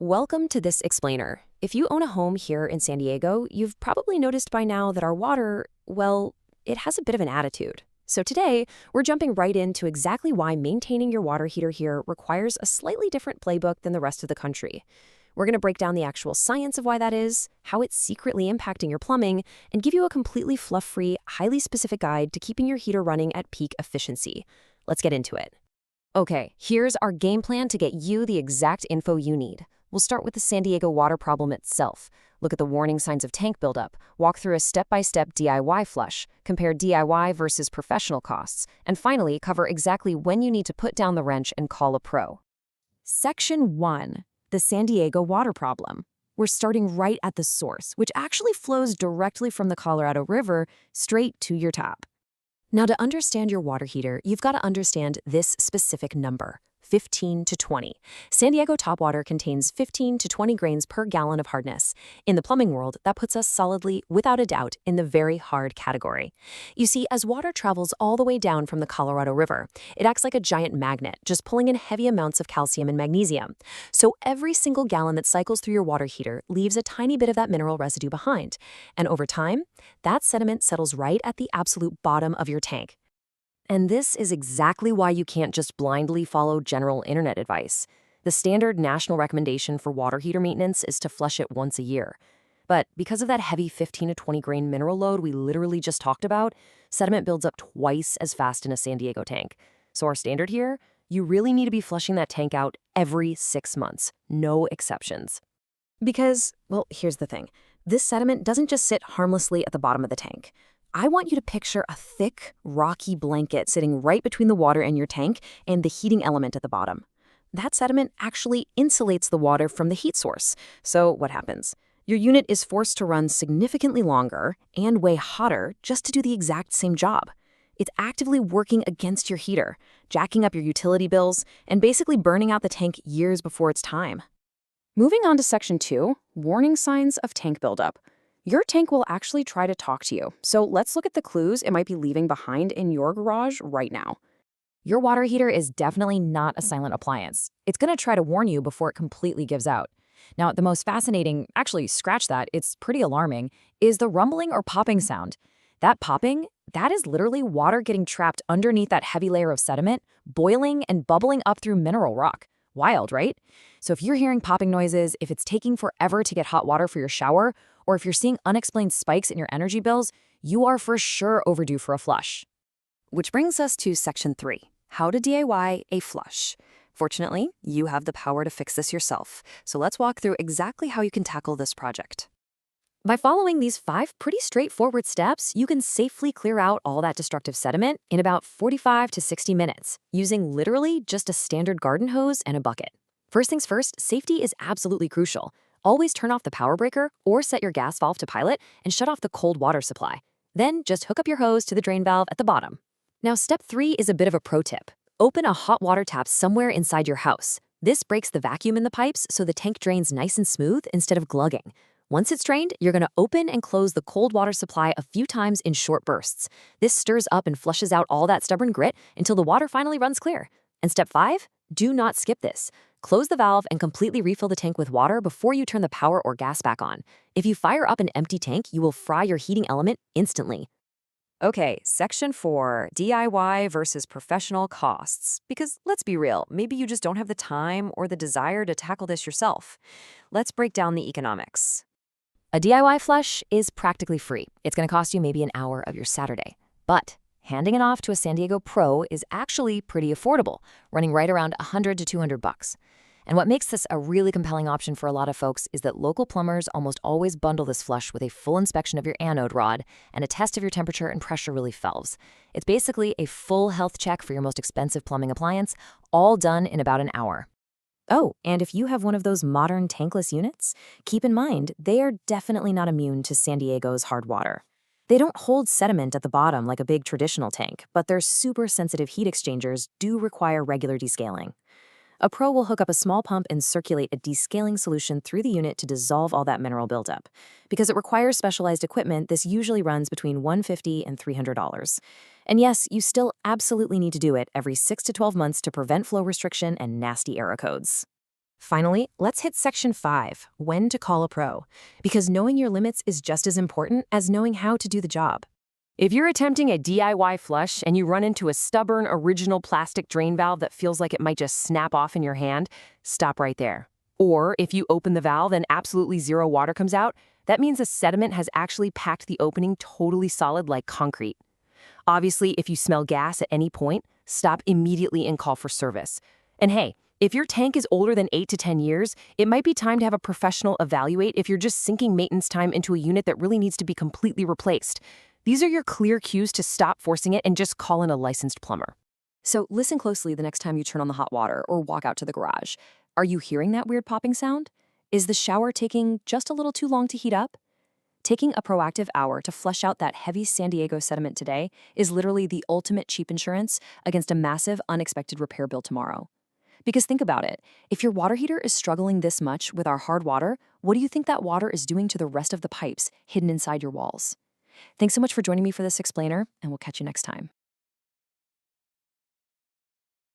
Welcome to this explainer. If you own a home here in San Diego, you've probably noticed by now that our water, well, it has a bit of an attitude. So today, we're jumping right into exactly why maintaining your water heater here requires a slightly different playbook than the rest of the country. We're going to break down the actual science of why that is, how it's secretly impacting your plumbing, and give you a completely fluff-free, highly specific guide to keeping your heater running at peak efficiency. Let's get into it. Okay, here's our game plan to get you the exact info you need. We'll start with the San Diego water problem itself. Look at the warning signs of tank buildup, walk through a step-by-step DIY flush, compare DIY versus professional costs, and finally cover exactly when you need to put down the wrench and call a pro. Section 1. The San Diego water problem. We're starting right at the source, which actually flows directly from the Colorado River straight to your tap. Now, to understand your water heater, you've got to understand this specific number, 15 to 20. San Diego tap water contains 15 to 20 grains per gallon of hardness. In the plumbing world, that puts us solidly, without a doubt, in the very hard category. You see, as water travels all the way down from the Colorado River, it acts like a giant magnet, just pulling in heavy amounts of calcium and magnesium. So every single gallon that cycles through your water heater leaves a tiny bit of that mineral residue behind. And over time, that sediment settles right at the absolute bottom of your tank. And this is exactly why you can't just blindly follow general internet advice. The standard national recommendation for water heater maintenance is to flush it once a year. But because of that heavy 15 to 20 grain mineral load we literally just talked about, sediment builds up twice as fast in a San Diego tank. So our standard here, you really need to be flushing that tank out every 6 months, no exceptions. Because, well, here's the thing. This sediment doesn't just sit harmlessly at the bottom of the tank. I want you to picture a thick, rocky blanket sitting right between the water and your tank and the heating element at the bottom. That sediment actually insulates the water from the heat source. So what happens? Your unit is forced to run significantly longer and way hotter just to do the exact same job. It's actively working against your heater, jacking up your utility bills, and basically burning out the tank years before it's time. Moving on to Section 2, warning signs of tank buildup. Your tank will actually try to talk to you, so let's look at the clues it might be leaving behind in your garage right now. Your water heater is definitely not a silent appliance. It's going to try to warn you before it completely gives out. Now, the most fascinating, actually scratch that, it's pretty alarming, is the rumbling or popping sound. That popping, that is literally water getting trapped underneath that heavy layer of sediment, boiling and bubbling up through mineral rock. Wild, right? So if you're hearing popping noises, if it's taking forever to get hot water for your shower, or if you're seeing unexplained spikes in your energy bills, you are for sure overdue for a flush. Which brings us to Section 3, how to DIY a flush. Fortunately, you have the power to fix this yourself, so let's walk through exactly how you can tackle this project. By following these 5 pretty straightforward steps, you can safely clear out all that destructive sediment in about 45 to 60 minutes, using literally just a standard garden hose and a bucket. First things first, safety is absolutely crucial. Always turn off the power breaker or set your gas valve to pilot and shut off the cold water supply. Then just hook up your hose to the drain valve at the bottom. Now, step 3 is a bit of a pro tip. Open a hot water tap somewhere inside your house. This breaks the vacuum in the pipes so the tank drains nice and smooth instead of glugging. Once it's drained, you're going to open and close the cold water supply a few times in short bursts. This stirs up and flushes out all that stubborn grit until the water finally runs clear. And step 5, do not skip this. Close the valve and completely refill the tank with water before you turn the power or gas back on. If you fire up an empty tank, you will fry your heating element instantly. Okay, Section 4, DIY versus professional costs. Because let's be real, maybe you just don't have the time or the desire to tackle this yourself. Let's break down the economics. A DIY flush is practically free. It's going to cost you maybe an hour of your Saturday. But handing it off to a San Diego pro is actually pretty affordable, running right around $100 to $200. And what makes this a really compelling option for a lot of folks is that local plumbers almost always bundle this flush with a full inspection of your anode rod and a test of your temperature and pressure relief valves. It's basically a full health check for your most expensive plumbing appliance, all done in about an hour. Oh, and if you have one of those modern tankless units, keep in mind they are definitely not immune to San Diego's hard water. They don't hold sediment at the bottom like a big traditional tank, but their super sensitive heat exchangers do require regular descaling. A pro will hook up a small pump and circulate a descaling solution through the unit to dissolve all that mineral buildup. Because it requires specialized equipment, this usually runs between $150 and $300. And yes, you still absolutely need to do it every 6 to 12 months to prevent flow restriction and nasty error codes. Finally, let's hit Section 5, when to call a pro, because knowing your limits is just as important as knowing how to do the job. If you're attempting a DIY flush and you run into a stubborn, original plastic drain valve that feels like it might just snap off in your hand, stop right there. Or if you open the valve and absolutely zero water comes out, that means the sediment has actually packed the opening totally solid like concrete. Obviously, if you smell gas at any point, stop immediately and call for service. And hey, if your tank is older than 8 to 10 years, it might be time to have a professional evaluate if you're just sinking maintenance time into a unit that really needs to be completely replaced. These are your clear cues to stop forcing it and just call in a licensed plumber. So listen closely the next time you turn on the hot water or walk out to the garage. Are you hearing that weird popping sound? Is the shower taking just a little too long to heat up? Taking a proactive hour to flush out that heavy San Diego sediment today is literally the ultimate cheap insurance against a massive, unexpected repair bill tomorrow. Because think about it, if your water heater is struggling this much with our hard water, what do you think that water is doing to the rest of the pipes hidden inside your walls? Thanks so much for joining me for this explainer, and we'll catch you next time.